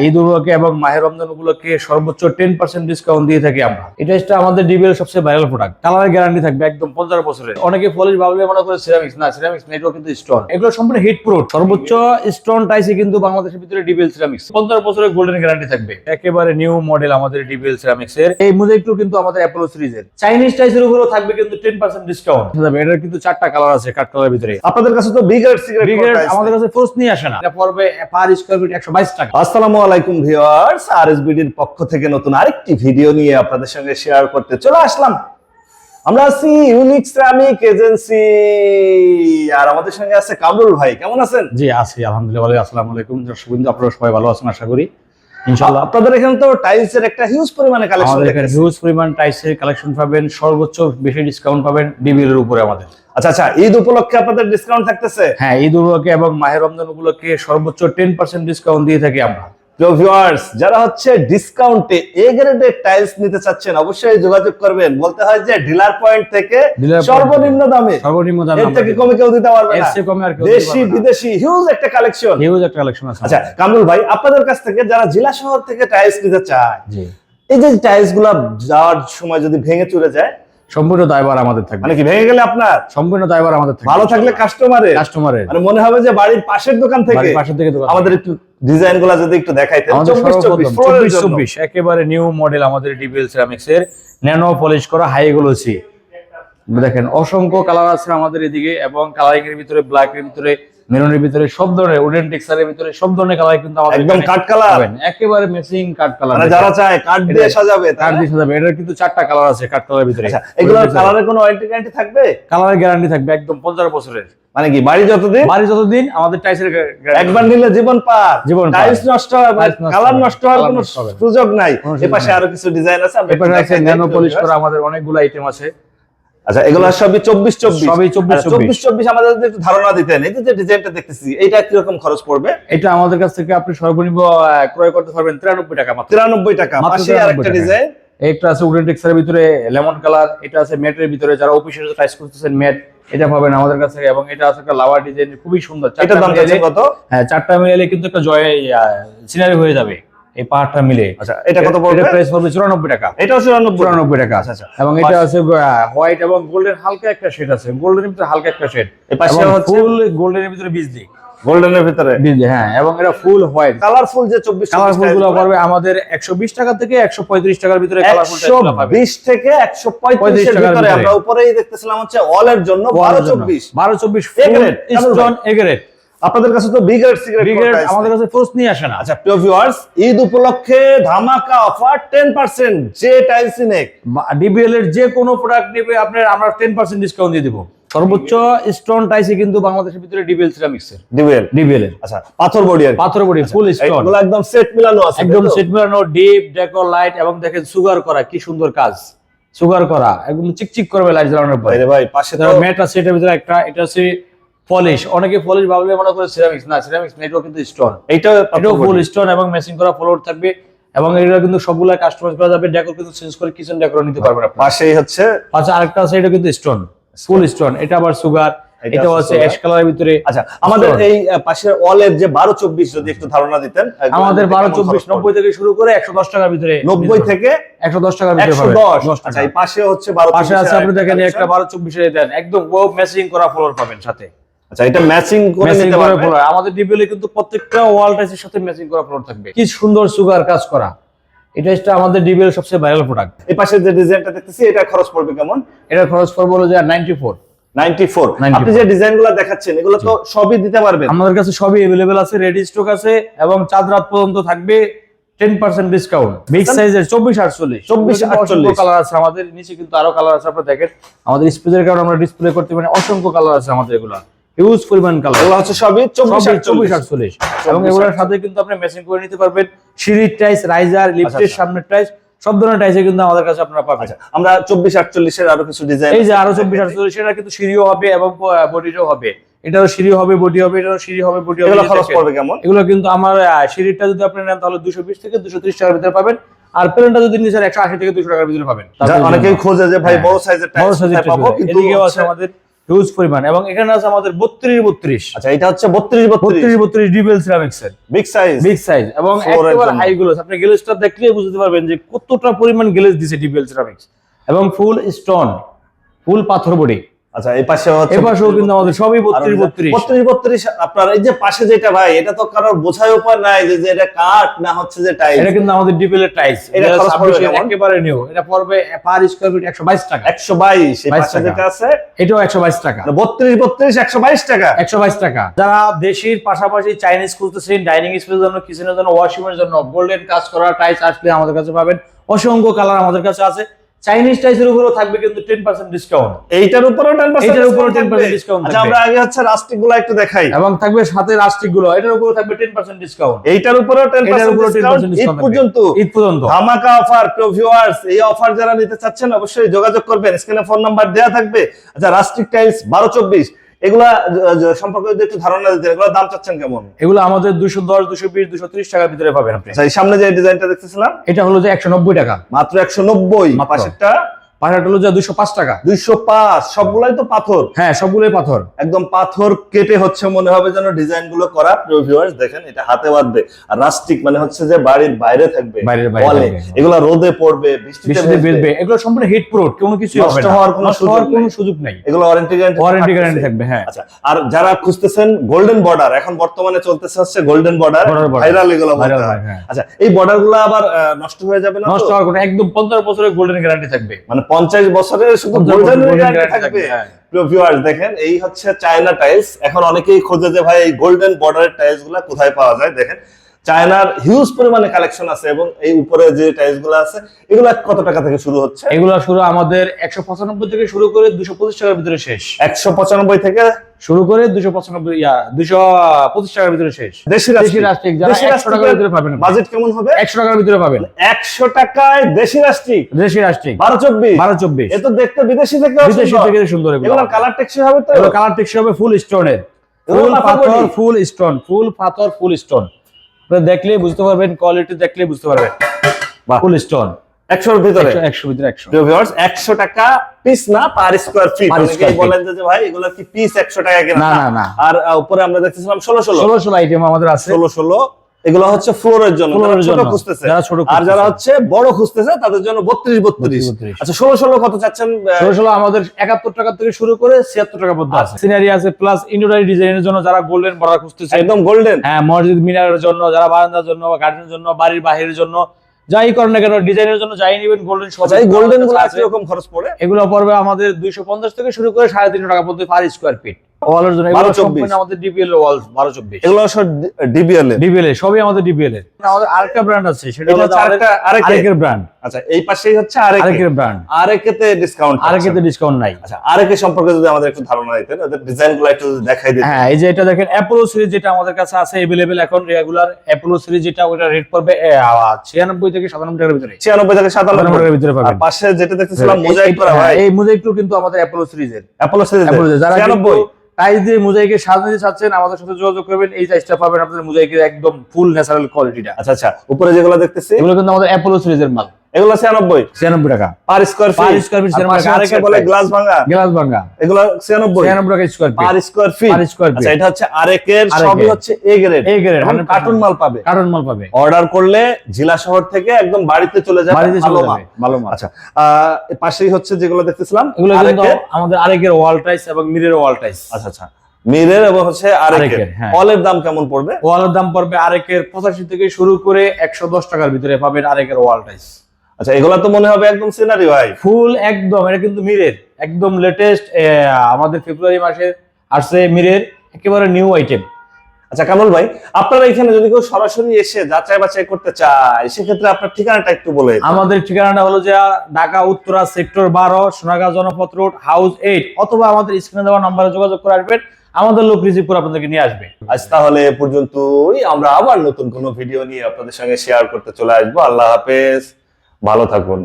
ঈদ উপলক্ষে এবং মাহে রমজান উপলক্ষে সর্বোচ্চ 10% ডিসকাউন্ট দিয়ে থাকি আমরা। এটা আমাদের ডিবিএল সবচেয়ে ভাইরাল প্রোডাক্ট। কালার গ্যারান্টি থাকবে একদম 50 বছরের। অনেকে পলিশ ভাবলে মনে করে সিরামিক্স, না সিরামিক্স না, এটাও কিন্তু স্টোন। এগুলো সম্পূর্ণ হিট প্রুফ। সর্বোচ্চ স্টোন টাইসে কিন্তু বাংলাদেশের ভিতরে ডিবিএল সিরামিক্স 50 বছরের গোল্ডেন গ্যারান্টি থাকবে। একেবারে নিউ মডেল আমাদের ডিবিএল সিরামিক্স এর। এই মোজাইকটা কিন্তু আমাদের অ্যাপোলো সিরিজের। চাইনিজ টাইসের উপরেও থাকবে কিন্তু 10% ডিসকাউন্ট। এটার কিন্তু 4টা কালার আছে, কাট কালারের ভিতরে। আপনাদের কাছে তো বিগার সিগারেট আমাদের কাছে ফোর্স নিয়ে আসে না। এটা পড়বে পার স্কয়ার ফিট 122 টাকা। আসসালামু আলাইকুম ভিউয়ার্স, আরএসবিডির পক্ষ থেকে নতুন আরেকটি ভিডিও নিয়ে আপনাদের সঙ্গে শেয়ার করতে চলে আসলাম। আমরা আছি ইউনিক সিরামিক এজেন্সি, আর আমাদের সঙ্গে আছে কামরুল ভাই। কেমন আছেন? জি আছি আলহামদুলিল্লাহ। আসসালামু আলাইকুম দর্শক বন্ধু, আপনারা সবাই ভালো আছেন আশা করি ইনশাআল্লাহ। আপনাদের এখানে তো টাইলসের একটা হিউজ পরিমাণে কালেকশন আমাদের এখানে হিউজ পরিমাণ টাইলসের কালেকশন পাবেন, সর্বোচ্চ বেশি ডিসকাউন্ট পাবেন ডিবিএল এর উপরে আমাদের। আচ্ছা, ঈদ উপলক্ষে আপনাদের ডিসকাউন্ট থাকতেছে? হ্যাঁ, ঈদ উপলক্ষে এবং মাহে রমজান উপলক্ষে সর্বোচ্চ 10% ডিসকাউন্ট দিয়ে থাকি আমরা। তো ভিউয়ার্স, যারা হচ্ছে ডিসকাউন্টে এ গ্রেডের টাইলস নিতে চাচ্ছেন অবশ্যই যোগাযোগ করবেন। বলতে হয় যে ডিলার পয়েন্ট থেকে সর্বনিম্ন দামে, এর থেকে কমে কেউ দিতে পারবে না। দেশি বিদেশি হিউজ একটা কালেকশন আছে। আচ্ছা কামরুল ভাই, আপনাদের কাছ থেকে যারা জেলা শহর থেকে টাইলস নিতে চায়, এই যে টাইলস গুলা যাওয়ার সময় যদি ভেঙে চলে যায়, সম্পূর্ণ দায়ভার আমাদের থাকবে। মানে কি ভেঙে গেলে আপনার সম্পূর্ণ দায়ভার আমাদের থাকবে। ভালো থাকলে কাস্টমারের মানে মনে হবে যে বাড়ির পাশের দোকান থেকে। আমাদের একটু ডিজাইন গুলা যদি একটু দেখাইতেন। 24 একেবারে নিউ মডেল আমাদের ডিবিএল সিরামিক্স এর, ন্যানো পলিশ করা হাই গ্লোসি। দেখেন অসংখ্য কালার আছে আমাদের এদিকে, এবং কালারিং এর ভিতরে, ব্ল্যাক এর ভিতরে, মেরুনের ভিতরে, সব ধরনের উডেন টেক্সচারের ভিতরে সব ধরনের কালার কিন্তু আমাদের একদম কাট কালার পাবেন। একেবারে ম্যাচিং কাট কালার, মানে যারা চায় কাট দিয়ে সাজাবে, কাট দিয়ে সাজাবে। এটার কিন্তু 4টা কালার আছে কাট কালারের ভিতরে। আচ্ছা, এগুলোর কালারের কোনো ওয়ারেন্টি গ্যারান্টি থাকবে? কালারের গ্যারান্টি থাকবে একদম 50 বছরের। মানে কি বাড়ি যতদিন আমাদের টাইলসের একবার নিলে জীবন পার। টাইলস নষ্ট হয়, কালার নষ্ট হওয়ার কোনো সুযোগ নাই। এপাশে আরো কিছু ডিজাইন আছে, এপাশে আছে ন্যানো পলিশ করা আমাদের অনেকগুলো আইটেম আছে। আচ্ছা, এগুলো সবই 24 সবই 24 আমাদের যদি একটু ধারণা দিতেন, এই যে ডিজাইনটা দেখতেছি, এটা কি রকম খরচ পড়বে? এটা আমাদের কাছ থেকে আপনি সর্বনিম্ন ক্রয় করতে পারবেন 93 টাকা মাত্র। 93 টাকা। পাশে আরেকটা ডিজাইন, একটা আছে উডেন টেক্সচারের ভিতরে লেমন কালার, এটা আছে ম্যাটের ভিতরে, যারা অফিসে টাইস করতেছেন ম্যাট, এটা পাবেন আমাদের কাছে। এবং এটা আছে একটা লাভার ডিজাইন, খুবই সুন্দর। এটার দাম কত? হ্যাঁ, 4টা মিলে কিন্তু একটা জয় সিনারি হয়ে যাবে এই পাহাড়টা মিলে। আচ্ছা, এটা কত পড়বে? এটা প্রাইস পড়বে 94 টাকা। এটাও 94 টাকা। আচ্ছা, এবং এটা আছে হোয়াইট এবং গোল্ডেন হালকা একটা শেড আছে, গোল্ডেনের ভিতরে হালকা একটা শেড। এই পাশে হচ্ছে ফুল গোল্ডেনের ভিতরে বিজলি, গোল্ডেনের ভিতরে বিজলি। হ্যাঁ, এবং এটা ফুল হোয়াইট কালারফুল। যে 24 কালারফুল গুলো পড়বে আমাদের 120 টাকা থেকে 135 টাকার ভিতরে। কালারফুল 120 থেকে 135 এর ভিতরে। আমরা উপরেই দেখতেছিলাম হচ্ছে অল এর জন্য 1224 স্টোন এগ্রেড। আপনাদের কাছে তো বিগার সিগারেট আমাদের কাছে ফোর্স নিয়ে আসে না। আচ্ছা প্রিয় ভিউয়ার্স, ঈদ উপলক্ষে ধামাকা অফার 10%। যে টাইলস নেক ডিবিএল এর যে কোনো প্রোডাক্ট নেবে আপনার, আমরা 10% ডিসকাউন্ট দিয়ে দেব। সর্বোচ্চ স্টোন টাইসে কিন্তু বাংলাদেশের ভিতরে ডিবিএল সিরামিক্স এর। ডিবিএল এর আচ্ছা, পাথর বডি ফুল স্টোন, এগুলো একদম সেট মিলানো আছে, একদম সেট মিলানো, ডিপ ডেকোর লাইট। এবং দেখেন সুগার করা, কি সুন্দর কাজ, সুগার করা, একদম চিকচিক করবে লাইট জ্বালানোর পরে। ভাই পাশে তো ম্যাট আছে, এটার ভিতরে একটা, এটা আছে পলিশ। অনেকে পলিশ ভাবলে মনে করে সিরামিক্স, না সিরামিক্স না, এটাও কিন্তু স্টোন। এটাও ফুল স্টোন এবং ম্যাচিং করা ফ্লোর থাকবে। এবং এটা কিন্তু সবগুলা কাস্টমাইজ করা যাবে, ডেকোর কিন্তু চেঞ্জ করে কিচেন ডেকোর নিতে পারবেন আপনি। পাশেই হচ্ছে আচ্ছা, আরেকটা আছে, এটা কিন্তু স্টোন, ফুল স্টোন। এটা আবার সুগার, এটা আছে অ্যাশ কালারের ভিতরে। আচ্ছা, আমাদের এই পাশের ওয়ালের যে 1224 যদি একটু ধারণা দিতেন। আমাদের 1224 90 থেকে শুরু করে 110 টাকার ভিতরে। 90 থেকে 110 টাকার ভিতরে পাবেন। 110। আচ্ছা, এই পাশে হচ্ছে 1224। পাশে আছে, আপনি দেখেন একটা 1224 এর দেন, একদম ওয়াও ম্যাচিং করা ফ্লোর পাবেন সাথে। আচ্ছা, এটা ম্যাচিং করে নিতে পারবেন। আমাদের ডিবিএল এ কিন্তু প্রত্যেকটা ওয়াল টাইসের সাথে ম্যাচিং করা ফ্লোর থাকবে। কি সুন্দর সুগার কাজ করা। এটা আমাদের ডিবিএল সবচেয়ে ভাইরাল প্রোডাক্ট। এই পাশে যে ডিজাইনটা দেখতেছি, এটা খরচ পড়বে কেমন? এটা খরচ পড়বে হলো যে 94। আপনি যে ডিজাইনগুলো দেখাচ্ছেন এগুলো তো সবই দিতে পারবেন? আমাদের কাছে সবই अवेलेबल আছে, রেডি স্টক আছে, এবং চাঁদ রাত পর্যন্ত থাকবে 10% ডিসকাউন্ট। বিগ সাইজের 24-48 কালার আছে আমাদের। নিচে কিন্তু আরো কালার আছে, আপনারা দেখেন। আমাদের স্পেসের কারণে আমরা ডিসপ্লে করতে পারি, অসংখ্য কালার আছে আমাদের। এগুলা হিউজ পরিমাণ কালার, এগুলো হচ্ছে সবই 24-48। এবং এগুলোর সাথে কিন্তু আপনি ম্যাচিং করে নিতে পারবেন সিঁড়ির টাইলস, রাইজার, লিফটের সামনের টাইলস, সব ধরনের টাইসে কিন্তু আমাদের কাছে আপনারা পাবেন। আমরা 24-48 এর আরো কিছু ডিজাইন, এই যে আরো 24-48 এর কিন্তু সিঁড়িও হবে এবং বডিটাও হবে। এটাও সিঁড়ি হবে, বডি হবে, এটাও সিঁড়ি হবে, বডি হবে। এগুলো খরচ পড়বে কেমন? এগুলো কিন্তু আমার সিঁড়িটা যদি আপনি নেন তাহলে 220 থেকে 230 টাকার ভিতরে পাবেন। আর প্লেনটা যদি নিচে 180 থেকে 200 টাকার ভিতরে পাবেন। অনেকেই খোঁজে যে ভাই বড় সাইজের টাইলস পাবো, কিন্তু এদিকেও আছে আমাদের হিউজ পরিমাণ। এবং এখানে আছে আমাদের 32-32। আচ্ছা, এটা হচ্ছে 32-32 ডিবিএল সিরামিক্স এর বিগ সাইজ এবং একেবারে হাই গ্লোস। আপনি গ্লেজটা দেখলেই বুঝতে পারবেন যে কতটা পরিমাণ গ্লেজ দিছে ডিবিএল সিরামিক্স, এবং ফুল স্টোন, ফুল পাথর বডি। আচ্ছা, এই পাশেও কিন্তু আমাদের সবই 32-32। আপনার এই যে পাশে যেটা ভাই, এটা তো কারোর বোঝার উপায় নাই যে এটা কাঠ না হচ্ছে যে টাইলস। এটা কিন্তু আমাদের ডিবিএল এর টাইলস। এটা একেবারে নিউ। এটা পড়বে পার স্কয়ার ফিট 122 টাকা। 122। এই পাশে যেটা আছে এটাও 122 টাকা। 32 122 টাকা। 122 টাকা। যারা দেশির পাশাপাশি চাইনিজ খুঁজতেছেন, ডাইনিং স্পেসের জন্য, কিচেনের জন্য, ওয়াশরুমের জন্য, গোল্ডেন কাজ করা টাইলস আসলে আমাদের কাছে পাবেন। অসংখ্য কালার আমাদের কাছে আছে। চাইনিজ টাইলসের উপরেও থাকবে কিন্তু 10% ডিসকাউন্ট। এইটার উপরেও 10% ডিসকাউন্ট। আচ্ছা, আমরা আগে হচ্ছে রাস্টিক গুলো একটু দেখাই, এবং থাকবে সাথে রাস্টিক গুলো, এটার উপরেও থাকবে 10% ডিসকাউন্ট। এইটার উপরেও 10% ডিসকাউন্ট। ঈদ পর্যন্ত ধামাকা অফার। প্রিয় ভিউয়ার্স, এই অফার যারা নিতে চাচ্ছেন অবশ্যই যোগাযোগ করবেন, স্ক্রিনে ফোন নাম্বার দেয়া থাকবে। আচ্ছা, রাস্টিক টাইলস 12-24 এগুলা সম্পর্কে যদি একটু ধারণা দিতে, এগুলোর দাম চাচ্ছেন কেমন? এগুলো আমাদের 210, 220, 230 টাকার ভিতরে পাবেন আপনি। আচ্ছা, এই সামনে যে ডিজাইনটা দেখতেছিলাম এটা হলো যে 190 টাকা, মাত্র 190। পাশেরটা হলো যে 205 টাকা। 205। সবগুলাই তো পাথর? হ্যাঁ, সবগুলোই পাথর। একদম পাথর কেটে হচ্ছে মনে হবে যেন ডিজাইন গুলো করা। প্রিয় ভিউয়ার্স দেখেন, এটা হাতে বাঁধবে। আর রাস্টিক মানে হচ্ছে যে বাড়ির বাইরে থাকবে, ওয়ালে। এগুলা রোদে পড়বে, বৃষ্টিতে ভিজবে, এগুলো সম্পূর্ণ হিট প্রুফ, কোনো কিছু হবে না, নষ্ট হওয়ার কোনো সুযোগ নাই। এগুলো ওয়ারেন্টি গ্যারান্টি থাকবে। হ্যাঁ। আচ্ছা, আর যারা খুঁজতেছেন গোল্ডেন বর্ডার, এখন বর্তমানে চলতেছে হচ্ছে গোল্ডেন বর্ডার, ভাইরাল এগুলো বলতে হয়। আচ্ছা, এই বর্ডার গুলো আবার নষ্ট হয়ে যাবে না? নষ্ট হওয়ার কোনো, একদম 50 বছরের গোল্ডেন গ্যারান্টি থাকবে। মানে 50 বছরের শুধু গোল্ডেন গ্যারান্টি থাকবে। প্রিয় ভিউয়ার্স দেখেন, এই হচ্ছে চায়না টাইলস। এখন অনেকেই খোঁজে যে ভাই এই গোল্ডেন বর্ডারের টাইলস গুলা কোথায় পাওয়া যায়। দেখেন, চায়নার হিউজ পরিমাণে কালেকশন আছে, এবং এই উপরে যে টাইলস গুলো আছে এগুলো কত টাকা থেকে শুরু হচ্ছে? এগুলো শুরু আমাদের 195 থেকে শুরু করে 225 টাকার ভিতরে শেষ। 195 থেকে শুরু করে 225 টাকার ভিতরে শেষ। দেশি রাস্টিক যারা 100 টাকার ভিতরে পাবেন। বাজেট কেমন হবে? 100 টাকার ভিতরে পাবেন। 100 টাকায় দেশি রাস্টিক 12-24। এ তো দেখতে বিদেশি থেকে সুন্দর। এগুলো কালার টেকসই হবে তো? এগুলো কালার টেকসই হবে, ফুল স্টোনের, ফুল পাথর, ফুল স্টোন, ফুল পাথর, ফুল স্টোন। দেখলেই বুঝতে পারবেন, কোয়ালিটি দেখলেই বুঝতে পারবেন। ফুল স্টোন 100 এর ভিতরে, 100 ভিতরে 100। প্রিয় ভিউয়ার্স, 100 টাকা পিস না, পার স্কয়ার ফিট। অনেকেই বলেন যে ভাই এগুলা কি পিস 100 টাকা কেনা? না। আর উপরে আমরা দেখতেছিলাম 16 আইটেম আমাদের আছে। 16 এগুলো হচ্ছে ফ্লোরের জন্য, ছোট খুঁজতেছে। আর যারা হচ্ছে বড় খুঁজতেছে তাদের জন্য 32-32। আচ্ছা, 16 কত চাচ্ছেন? 16 আমাদের 71 টাকা থেকে শুরু করে 76 টাকা পর্যন্ত আছে। সিনারি আছে, প্লাস ইন্টেরিয়র ডিজাইনের জন্য যারা গোল্ডেন বর্ডার খুঁজতেছে, একদম গোল্ডেন। হ্যাঁ, মসজিদ মিনারের জন্য, যারা বারান্দার জন্য, গার্ডেনের জন্য, বাড়ির বাহিরের জন্য, যাই করেন না কেন, ডিজাইনের জন্য যাই নিবেন গোল্ডেন সব। এই গোল্ডেন গুলো কি রকম খরচ পড়ে? এগুলো পড়বে আমাদের 250 থেকে শুরু করে 350 টাকা পর্যন্ত পার স্কয়ার ফিট। ওয়ালের জন্য এগুলো সম্পূর্ণ আমাদের ডিবিএল এর ওয়াল 12-24। এগুলো সব ডিবিএল এর, সবই আমাদের ডিবিএল এর। আমাদের আরেকটা ব্র্যান্ড আছে, সেটা হলো আরেকের ব্র্যান্ড। আচ্ছা, এই পাশেই হচ্ছে আরেকের ব্র্যান্ড। আরেকেতে ডিসকাউন্ট নাই। আচ্ছা, আরেকে সম্পর্কে যদি আমাদের একটু ধারণা দিতেন, ওদের ডিজাইনগুলো একটু দেখাই দিতেন। হ্যাঁ, এই যে এটা দেখেন, অ্যাপোলো সিরিজ যেটা আমাদের কাছে আছে अवेलेबल এখন রেগুলার অ্যাপোলো সিরিজ, যেটা ওটা রেট পড়বে 96 থেকে 97 টাকার ভিতরে। 96 থেকে 97 টাকার ভিতরে পাবেন। আর পাশে যেটা দেখতেছিলাম মোজাইক করা, ভাই এই মোজাইকটাও কিন্তু আমাদের অ্যাপোলো সিরিজের। যারা 96 টাইলস দিয়ে মোজাইকের সাজাতে চাচ্ছেন, আমাদের সাথে যোগাযোগ করবেন। এই টাইলসটা পাবেন আপনাদের মোজাইকের একদম ফুল ন্যাচারাল কোয়ালিটিটা। আচ্ছা, উপরে যেগুলো দেখতেছি এগুলো কিন্তু আমাদের অ্যাপোলো সিরিজের মাল। এগুলো 96 টাকা পার স্কয়ার ফিট। আরেকে বলে গ্লাস ভাঙা। এগুলো 96 টাকা square feet per square feet. আচ্ছা, এটা হচ্ছে আরেকের, সবই হচ্ছে এ গ্রেড, মানে কার্টুন মাল পাবে। অর্ডার করলে জেলা শহর থেকে একদম বাড়িতে চলে যাবে, ভালো মাল। আচ্ছা, পাশেই হচ্ছে যেগুলো দেখতেছিলাম, এগুলো কিন্তু আমাদের আরেকের ওয়াল টাইলস এবং মিরর ওয়াল টাইলস। আচ্ছা, মিরর এবং হচ্ছে আরেকের। ওয়ালের দাম কেমন পড়বে? ওয়ালের দাম পড়বে আরেকের 85 থেকে শুরু করে 110 টাকার ভিতরে পাবেন আরেকের ওয়াল টাইলস। আচ্ছা, এগুলা তো মনে হবে একদম সিনারি, ভাই ফুল একদম। এটা কিন্তু মিরর একদম লেটেস্ট, আমাদের ফেব্রুয়ারি মাসে আসছে মিরর, একেবারে নিউ আইটেম। আচ্ছা, কামাল ভাই, আপনারা এখানে যদি কেউ সরাসরি এসে যাচাই বাছাই করতে চায়, সেক্ষেত্রে আপনার ঠিকানাটা একটু বলে। আমাদের ঠিকানাটা হলো যে Dhaka Uttara sector 12, Sonargaon Janapath road, house 8, অথবা আমাদের স্ক্রিনে দেওয়া নম্বরে যোগাযোগ করে আসবেন, আমাদের লোক রিসিভ করে আপনাদেরকে নিয়ে আসবে। আজ তাহলে এ পর্যন্তই, আমরা আবার নতুন কোনো ভিডিও নিয়ে আপনাদের সঙ্গে শেয়ার করতে চলে আসবো। আল্লাহ হাফেজ, ভালো থাকুন।